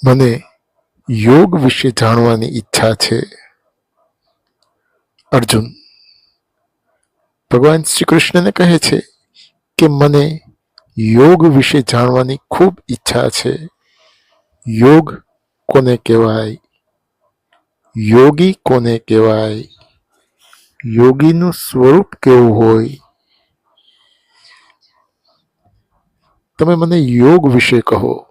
મને યોગ વિશે જાણવાની ઈચ્છા છે. અર્જુન ભગવાન શ્રી કૃષ્ણને કહે છે કે મને યોગ વિશે જાણવાની ખૂબ ઈચ્છા છે. યોગ કોને કહેવાય? યોગી કોને કહેવાય? યોગીનું સ્વરૂપ કેવું હોય? તમે મને યોગ વિશે કહો.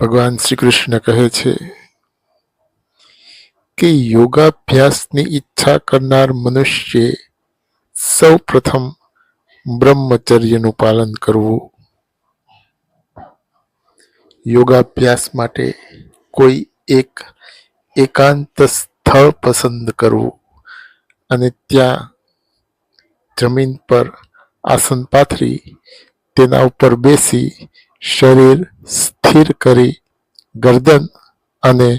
ભગવાન શ્રી કૃષ્ણ કહે છે કે યોગાભ્યાસની ઈચ્છા કરનાર મનુષ્યે સૌ પ્રથમ બ્રહ્મચર્યનું પાલન કરવું. યોગાભ્યાસ માટે કોઈ એક એકાંત સ્થળ પસંદ કરવું અને ત્યાં જમીન પર આસન પાથરી તેના ઉપર બેસી શરીર સ્થિર કરી ગરદન અને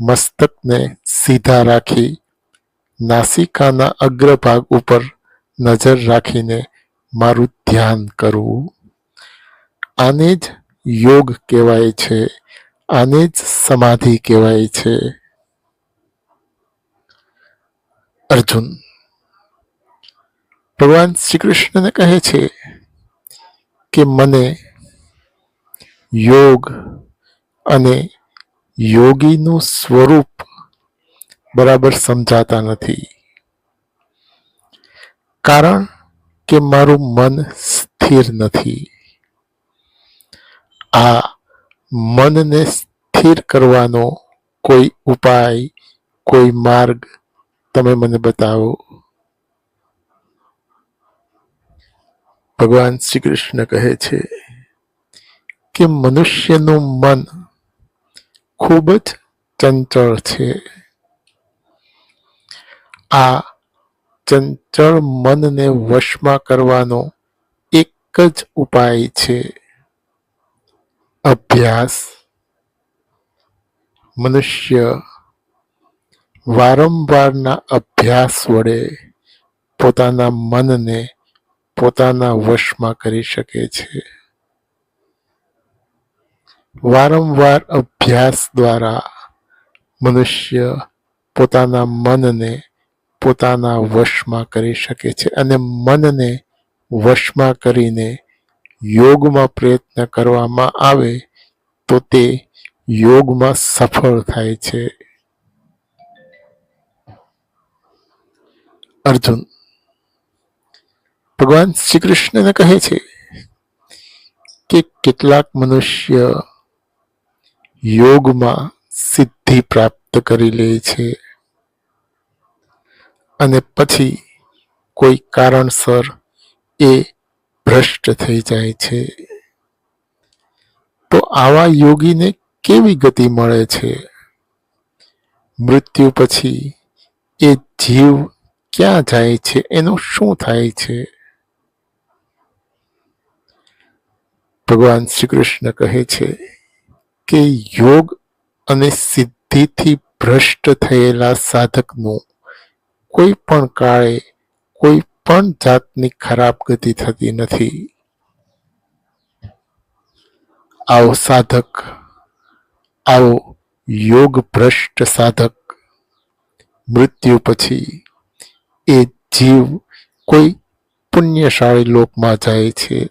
મસ્તકને સીધા રાખી નાસિકાના અગ્રભાગ ઉપર નજર રાખીને મારું ધ્યાન કરવું. આને જ યોગ કહેવાય છે. આને જ સમાધિ કહેવાય છે. અર્જુન ભગવાન શ્રી કૃષ્ણને કહે છે કે મને યોગ અને યોગીનું સ્વરૂપ બરાબર સમજાતા નથી. કારણ કે મારું મન સ્થિર નથી. આ મનને સ્થિર કરવાનો કોઈ ઉપાય, કોઈ માર્ગ તમે મને બતાવો. ભગવાન શ્રી કૃષ્ણ કહે છે કે મનુષ્યનું મન ખૂબ જ ચંચળ છે. આ ચંચળ મનને વશમાં કરવાનો એક જ ઉપાય છે, અભ્યાસ. મનુષ્ય વારંવારના અભ્યાસ વડે પોતાના મનને પોતાના વશમાં કરી શકે છે. વારંવાર અભ્યાસ દ્વારા મનુષ્ય પોતાના મનને પોતાના વશમાં કરી શકે છે અને મનને વશમાં કરીને યોગમાં પ્રયત્ન કરવામાં આવે તો તે યોગમાં સફળ થાય છે. અર્જુન ભગવાન શ્રી કૃષ્ણને કહે છે કે કેટલાક મનુષ્ય યોગમાં સિદ્ધિ પ્રાપ્ત કરી લે છે અને પછી કોઈ કારણસર એ ભ્રષ્ટ થઈ જાય છે. તો આવા યોગીને કેવી ગતિ મળે છે? મૃત્યુ પછી એ જીવ ક્યાં જાય છે? એનું શું થાય છે? ભગવાન શ્રી કૃષ્ણ કહે છે કે યોગ અને સિદ્ધિથી ભ્રષ્ટ થયેલા સાધકનું કોઈ પણ કાળે કોઈ પણ જાતની ખરાબ ગતિ થતી નથી. આવો સાધક, આવો યોગ ભ્રષ્ટ સાધક મૃત્યુ પછી એ જીવ કોઈ પુણ્યશાળી લોકમાં જાય છે.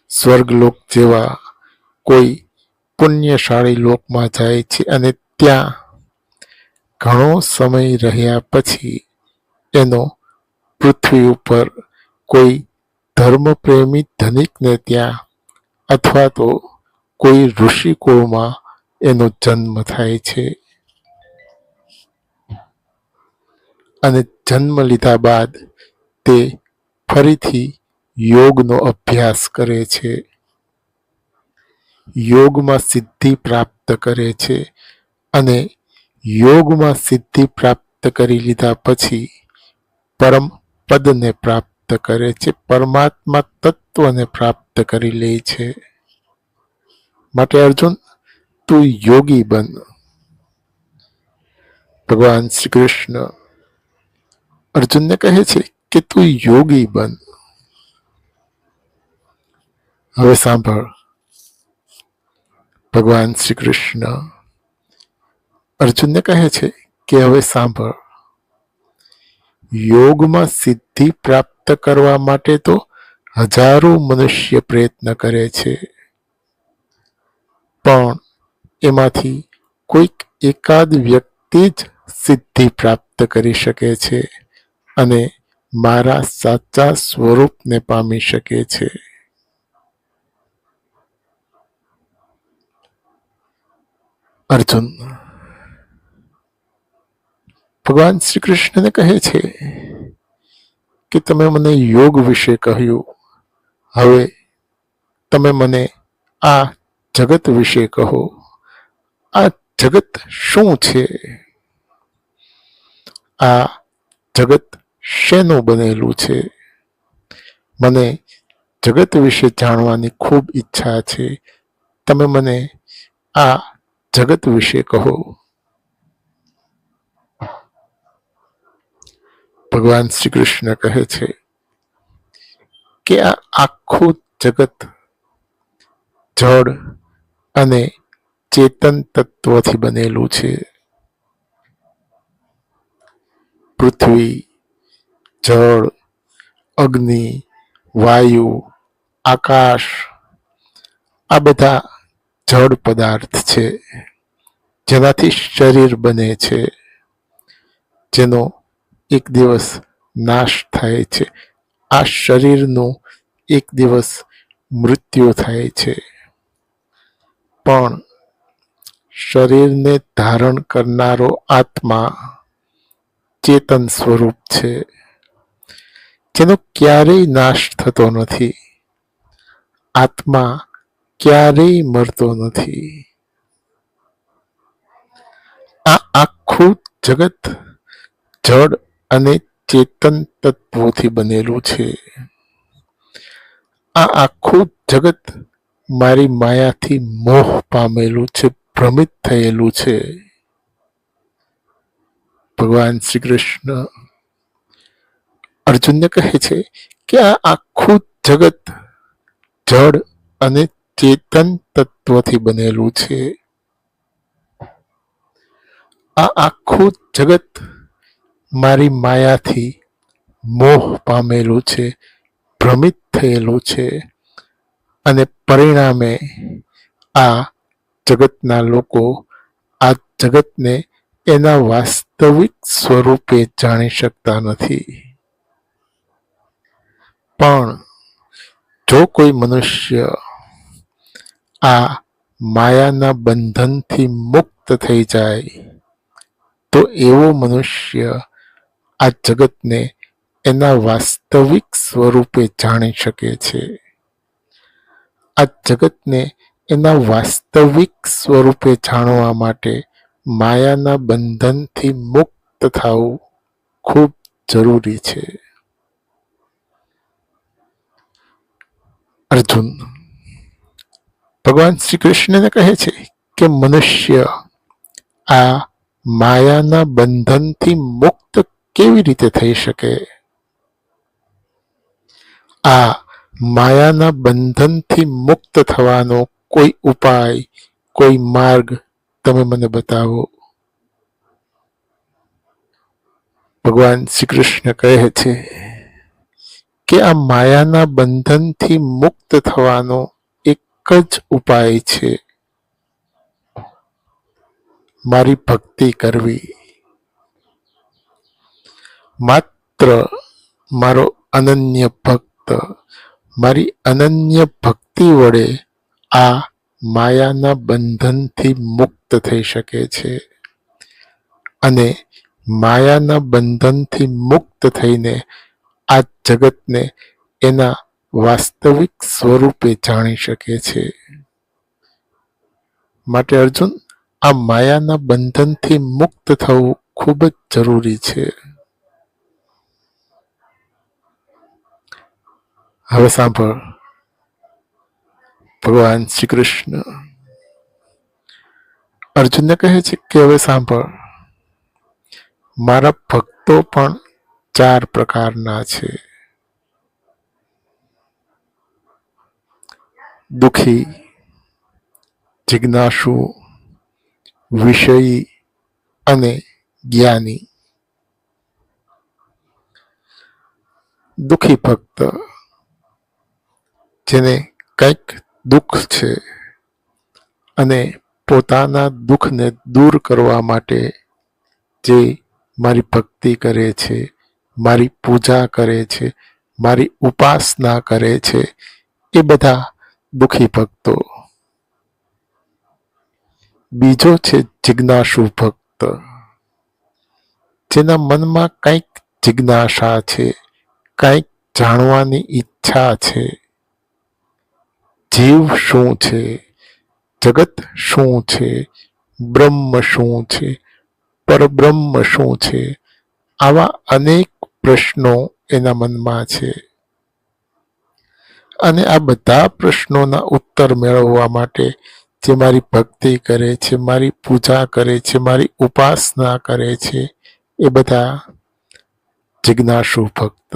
સ્વર્ગલોક જેવા કોઈ પુણ્યશાળી લોકમાં જાય છે અને ત્યાં ઘણો સમય રહ્યા પછી એનો પૃથ્વી ઉપર કોઈ ધર્મપ્રેમી ધનિકને ત્યાં અથવા તો કોઈ ઋષિકુળમાં એનો જન્મ થાય છે અને જન્મ લીધા બાદ તે ફરીથી યોગનો અભ્યાસ કરે છે, યોગમાં સિદ્ધિ પ્રાપ્ત કરે છે અને યોગમાં સિદ્ધિ પ્રાપ્ત કરી લીધા પછી પરમ પદને પ્રાપ્ત કરે છે, પરમાત્મા તત્વને પ્રાપ્ત કરી લે છે. માટે અર્જુન, તું યોગી બન. ભગવાન શ્રી કૃષ્ણ અર્જુનને કહે છે કે તું યોગી બન. હવે સાંભળ, ભગવાન શ્રી કૃષ્ણ અર્જુનને કહે છે કે હવે સાંભળ, યોગમાં સિદ્ધિ પ્રાપ્ત કરવા માટે તો હજારો મનુષ્ય પ્રયત્ન કરે છે, પણ એમાંથી કોઈક એકાદ વ્યક્તિ જ સિદ્ધિ પ્રાપ્ત કરી શકે છે અને મારા સાચા સ્વરૂપને પામી શકે છે. અર્જુન ભગવાન શ્રી કૃષ્ણને કહે છે કે તમે મને યોગ વિશે કહ્યું, હવે તમે મને આ જગત વિશે કહો. આ જગત શું છે? આ જગત શેનું બનેલું છે? મને જગત વિશે જાણવાની ખૂબ ઈચ્છા છે. તમે મને આ જગત વિશે કહો. ભગવાન શ્રી કૃષ્ણ કહે છે કે આ આખું જગત જળ અને ચેતન તત્વથી બનેલું છે. પૃથ્વી, જળ, અગ્નિ, વાયુ, આકાશ આ બધા જળ પદાર્થ છે, જેનાથી શરીર બને છે, જેનો એક દિવસ નાશ થાય છે. આ શરીરનું એક દિવસ મૃત્યુ થાય છે, પણ શરીરને ધારણ કરનારો આત્મા ચેતન સ્વરૂપ છે, જેનો ક્યારેય નાશ થતો નથી. આત્મા ક્યારેય મરતો નથી. આ આખું જગત જળ અને ચેતન તત્વોથી બનેલું છે. આ આખું જગત મારી માયાથી મોહ પામેલું છે, ભ્રમિત થયેલું છે. ભગવાન શ્રી કૃષ્ણ અર્જુનને કહે છે કે આ આખું જગત જળ અને ચેતન તત્વથી બનેલું છે. આ આખું જગત મારી માયાથી મોહ પામેલું છે, ભ્રમિત થયેલું છે, અને પરિણામે આ જગતના લોકો આ જગતને એના વાસ્તવિક સ્વરૂપે જાણી શકતા નથી. પણ જો કોઈ મનુષ્ય આ માયાના બંધનથી મુક્ત થઈ જાય તો એવો મનુષ્ય આ જગતને એના વાસ્તવિક સ્વરૂપે જાણી શકે છે. આ જગતને એના વાસ્તવિક સ્વરૂપે જાણવા માટે માયાના બંધનથી મુક્ત થવું ખૂબ જરૂરી છે. અર્જુન ભગવાન શ્રી કૃષ્ણને કહે છે કે મનુષ્ય આ માયાના બંધનથી મુક્ત કેવી રીતે થઈ શકે? આ માયાના બંધનથી મુક્ત થવાનો કોઈ ઉપાય, કોઈ માર્ગ તમે મને બતાવો. ભગવાન શ્રી કૃષ્ણ કહે છે કે આ માયાના બંધનથી મુક્ત થવાનો એક જ ઉપાય છે, મારી ભક્તિ કરવી. માત્ર મારો અનન્ય ભક્ત મારી અનન્ય ભક્તિ વડે આ માયાના બંધનથી મુક્ત થઈ શકે છે, અને માયાના બંધનથી મુક્ત થઈને આ જગતને એના વાસ્તવિક સ્વરૂપે જાણી શકે છે. માટે અર્જુન, આ માયાના બંધનથી મુક્ત થવું ખૂબ જ જરૂરી છે. હવે સાંભળ, ભગવાન શ્રી કૃષ્ણ અર્જુનને કહે છે કે હવે સાંભળ, મારા ભક્તો પણ 4 પ્રકારના છે. દુઃખી, જિજ્ઞાસુ, વિષયી અને જ્ઞાની. દુઃખી ભક્ત જેને કંઈક દુઃખ છે અને પોતાના દુઃખને દૂર કરવા માટે જે મારી ભક્તિ કરે છે, મારી પૂજા કરે છે, મારી ઉપાસના કરે છે, એ બધા દુઃખી ભક્તો. બીજો છે જિજ્ઞાસુ ભક્ત, જેના મનમાં કંઈક જિજ્ઞાસા છે, કંઈક જાણવાની ઈચ્છા છે. જીવ શું છે, જગત શું છે, બ્રહ્મ શું છે, પરબ્રહ્મ શું છે, આવા અનેક પ્રશ્નો એના મનમાં છે. અને આ બધા પ્રશ્નોના ઉત્તર મેળવવા માટે જે મારી ભક્તિ કરે છે, મારી પૂજા કરે છે, મારી ઉપાસના કરે છે, એ બધા જિજ્ઞાસુ ભક્ત.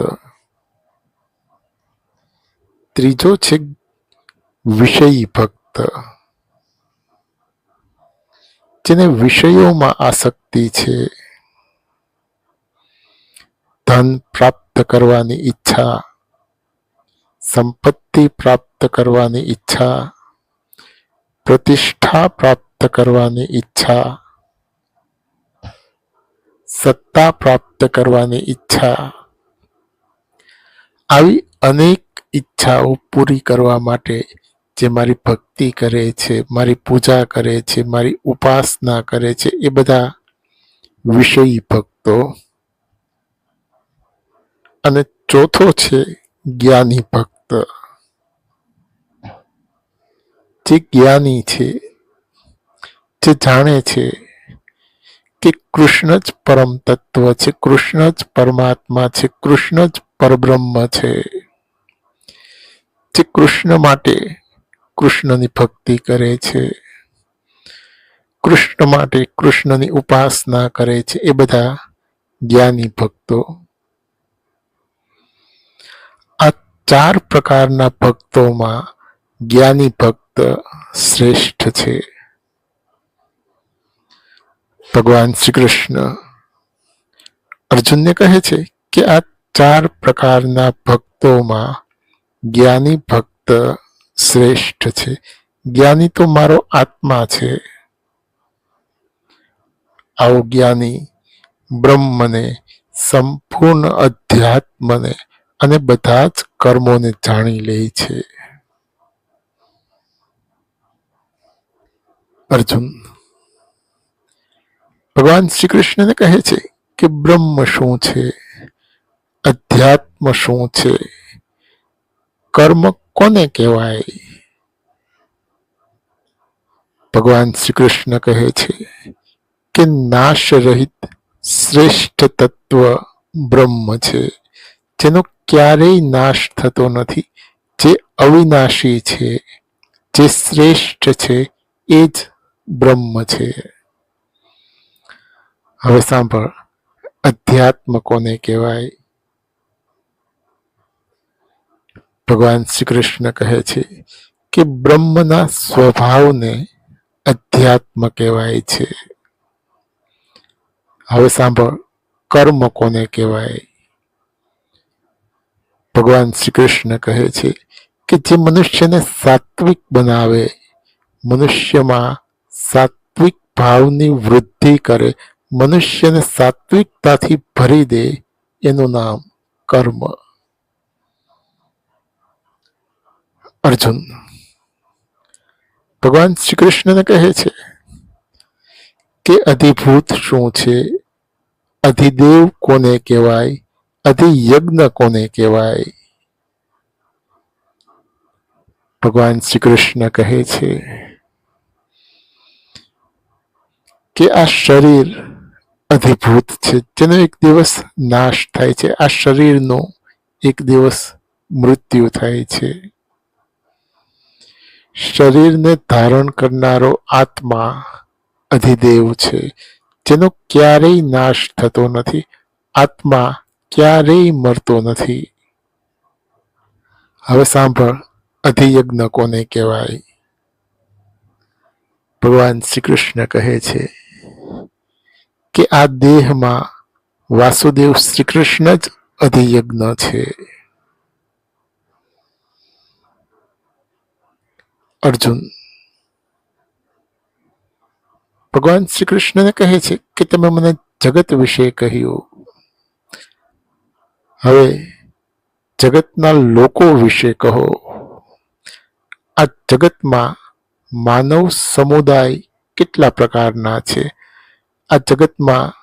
ત્રીજો છે વિષયી ભક્ત, જેને વિષયોમાં આસક્તિ છે. ધન પ્રાપ્ત કરવાની ઈચ્છા, સંપત્તિ પ્રાપ્ત કરવાની ઈચ્છા, પ્રતિષ્ઠા પ્રાપ્ત કરવાની ઈચ્છા, સત્તા પ્રાપ્ત કરવાની ઈચ્છા, આવી અનેક ઈચ્છાઓ પૂરી કરવા માટે જે મારી ભક્તિ કરે છે, મારી પૂજા કરે છે, મારી ઉપાસના કરે છે, એ બધા વિષયી ભક્તો. અને ચોથો છે જ્ઞાની ભક્ત, જે જ્ઞાની છે, જે જાણે છે કે કૃષ્ણ જ પરમ તત્વ છે, કૃષ્ણ જ પરમાત્મા છે, કૃષ્ણ જ પરબ્રહ્મ છે. જે કૃષ્ણ માટે કૃષ્ણની ભક્તિ કરે છે, કૃષ્ણ માટે કૃષ્ણની ઉપાસના કરે છે, એ બધા જ્ઞાની ભક્તો. આ 4 પ્રકારના ભક્તોમાં જ્ઞાની ભક્ત શ્રેષ્ઠ છે. ભગવાન શ્રી કૃષ્ણ અર્જુનને કહે છે કે આ 4 પ્રકારના ભક્તોમાં જ્ઞાની ભક્ત શ્રેષ્ઠ છે. જ્ઞાની તો મારો આત્મા છે. આવો જ્ઞાની બ્રહ્મને, સંપૂર્ણ અધ્યાત્મને અને બધા જ કર્મોને જાણી લે છે. અર્જુન ભગવાન શ્રી કૃષ્ણને કહે છે કે બ્રહ્મ શું છે, અધ્યાત્મ શું છે, કર્મ કોને કહેવાય? ભગવાન શ્રી કૃષ્ણ કહે છે કે નાશ રહિત શ્રેષ્ઠ તત્વ બ્રહ્મ છે, જેનો ક્યારેય નાશ થતો નથી, જે અવિનાશી છે, જે શ્રેષ્ઠ છે, એ જ બ્રહ્મ છે. હવે સાંભળ, અધ્યાત્મ કોને કહેવાય? ભગવાન શ્રી કૃષ્ણ કહે છે કે બ્રહ્મના સ્વભાવને અધ્યાત્મ કહેવાય છે. હવે સાંભળ, કર્મ કોને કહેવાય? ભગવાન શ્રી કૃષ્ણ કહે છે કે જે મનુષ્યને સાત્વિક બનાવે, મનુષ્યમાં સાત્વિક ભાવની વૃદ્ધિ કરે, મનુષ્યને સાત્વિકતાથી ભરી દે, એનું નામ કર્મ. અર્જુન ભગવાન શ્રી કૃષ્ણને કહે છે કે અધિભૂત શું છે, અધિદેવ કોને કહેવાય, અધિયજ્ઞ કોને કહેવાય? ભગવાન શ્રી કૃષ્ણ કહે છે કે આ શરીર અધિભૂત છે, જેનો એક દિવસ નાશ થાય છે. આ શરીરનો એક દિવસ મૃત્યુ થાય છે. શરીરને ધારણ કરનારો આત્મા અધિદેવ છે, જેનો ક્યારેય નાશ થતો નથી. આત્મા ક્યારેય મરતો નથી. હવે સાંભળ, અધિયજ્ઞ કોને કહેવાય? ભગવાન શ્રી કૃષ્ણ કહે છે કે આ દેહમાં વાસુદેવ શ્રી કૃષ્ણ જ અધિયજ્ઞ છે. અર્જુન ભગવાન શ્રી કૃષ્ણને કહે છે કે તમે મને જગત વિશે કહ્યું, હવે જગતના લોકો વિશે કહો. આ જગતમાં માનવ સમુદાય કેટલા પ્રકારના છે? આ જગતમાં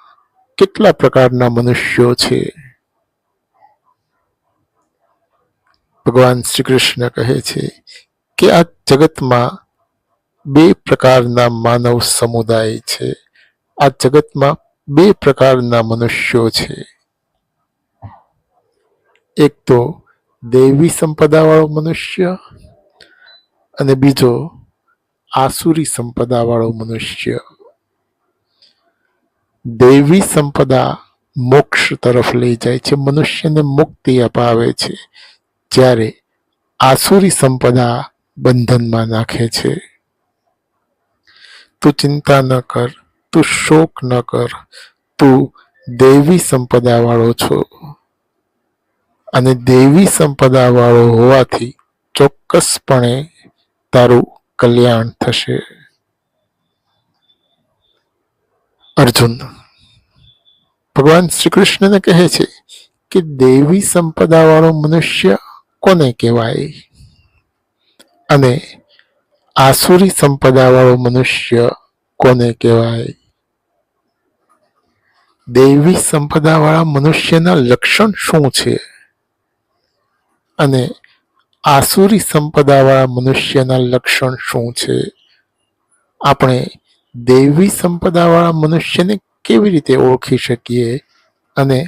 કેટલા પ્રકારના મનુષ્યો છે? ભગવાન શ્રી કૃષ્ણ કહે છે કે આ જગતમાં બે પ્રકારના માનવ સમુદાય છે. આ જગતમાં બે પ્રકારના મનુષ્યો છે. એક તો દૈવી સંપદાવાળો મનુષ્ય અને બીજો આસુરી સંપદાવાળો મનુષ્ય. દૈવી સંપદા મોક્ષ તરફ લઈ જાય છે, મનુષ્યને મુક્તિ અપાવે છે, જ્યારે આસુરી સંપદા બંધનમાં નાખે છે. તું ચિંતા ન કર, તું શોક ન કર, તું દૈવી સંપદા વાળો છો અને દૈવી સંપદા વાળો હોવાથી ચોક્કસપણે તારું કલ્યાણ થશે. અર્જુન ભગવાન શ્રી કૃષ્ણને કહે છે કે દૈવી સંપદા વાળો મનુષ્ય કોને કહેવાય અને આસુરી સંપદા વાળો મનુષ્ય કોને કહેવાય? દૈવી સંપદા વાળા મનુષ્યના લક્ષણ શું છે અને આસુરી સંપદા વાળા મનુષ્યના લક્ષણ શું છે? આપણે દૈવી સંપદા વાળા મનુષ્યને કેવી રીતે ઓળખી શકીએ અને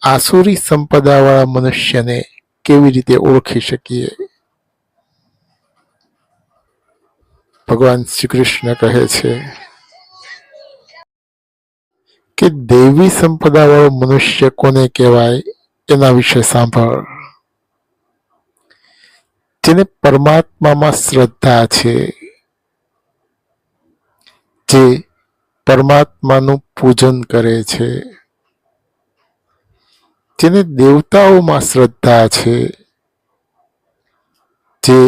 આસુરી સંપદા વાળા મનુષ્યને કેવી રીતે ઓળખી શકીએ? ભગવાન શ્રી કૃષ્ણ કહે છે કે દૈવી સંપદા વાળો મનુષ્ય કોને કહેવાય એના વિશે સાંભળ. જેને પરમાત્મામાં શ્રદ્ધા છે, જે પરમાત્માનું પૂજન કરે છે, જેને દેવતાઓમાં શ્રદ્ધા છે, જે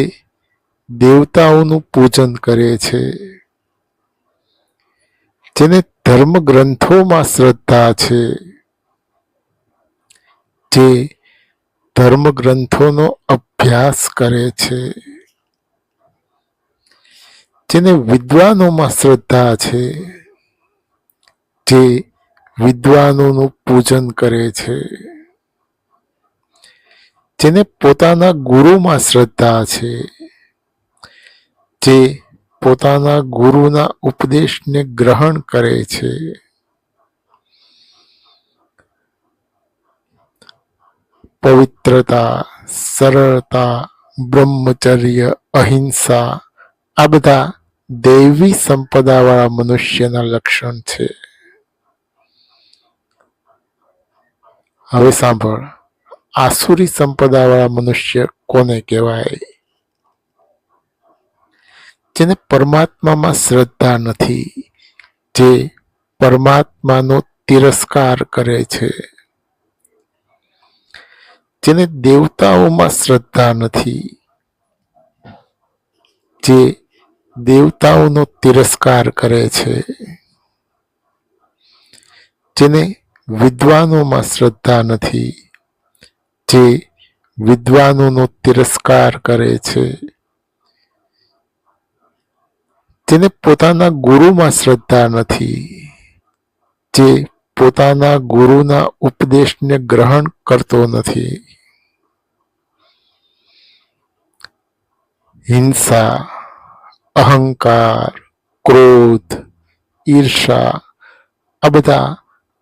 દેવતાઓનું પૂજન કરે છે, જેને ધર્મ ગ્રંથોમાં શ્રદ્ધા છે, જે ધર્મ ગ્રંથોનો અભ્યાસ કરે છે, જેને વિદ્વાનોમાં શ્રદ્ધા છે, જે વિદ્વાનોનું પૂજન કરે છે, જેને પોતાના ગુરુમાં શ્રદ્ધા છે, જે પોતાના ગુરુના ઉપદેશને ગ્રહણ કરે છે, પવિત્રતા, સરળતા, બ્રહ્મચર્ય, અહિંસા આ બધા દૈવી સંપદા વાળા મનુષ્યના લક્ષણ છે. હવે સાંભળ, આસુરી સંપદા વાળા મનુષ્ય કોને કહેવાય? જેને પરમાત્મામાં શ્રદ્ધા નથી, જે પરમાત્માનો તિરસ્કાર કરે છે, જેને દેવતાઓમાં શ્રદ્ધા નથી, જે દેવતાઓનો તિરસ્કાર કરે છે, જેને વિદ્વાનોમાં શ્રદ્ધા નથી, જે વિદ્વાનોનો તિરસ્કાર કરે છે, જેને પોતાના ગુરુમાં શ્રદ્ધા નથી, જે પોતાના ગુરુના ઉપદેશને ગ્રહણ કરતો નથી. હિંસા, અહંકાર, ક્રોધ, ઈર્ષા આ બધા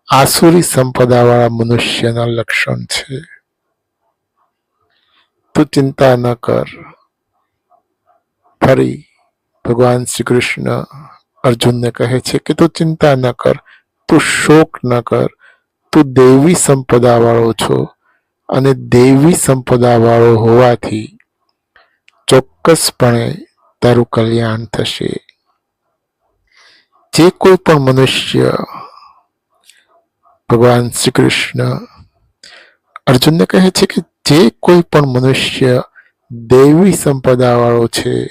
આસુરી સંપદા વાળા મનુષ્યના લક્ષણ છે. તું ચિંતા ન કર. ફરી ભગવાન શ્રી કૃષ્ણ અર્જુનને કહે છે કે તું ચિંતા ન કર, તું શોક ન કર, તું દૈવી સંપદા વાળો છો અને દૈવી સંપદા વાળો હોવાથી ચોક્કસપણે તારું કલ્યાણ થશે. જે કોઈ પણ મનુષ્ય, ભગવાન શ્રી કૃષ્ણ અર્જુનને કહે છે કે જે કોઈ પણ મનુષ્ય દૈવી સંપદાવાળો છે,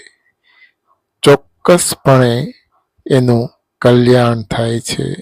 ચોક્કસપણે એનું કલ્યાણ થાય છે.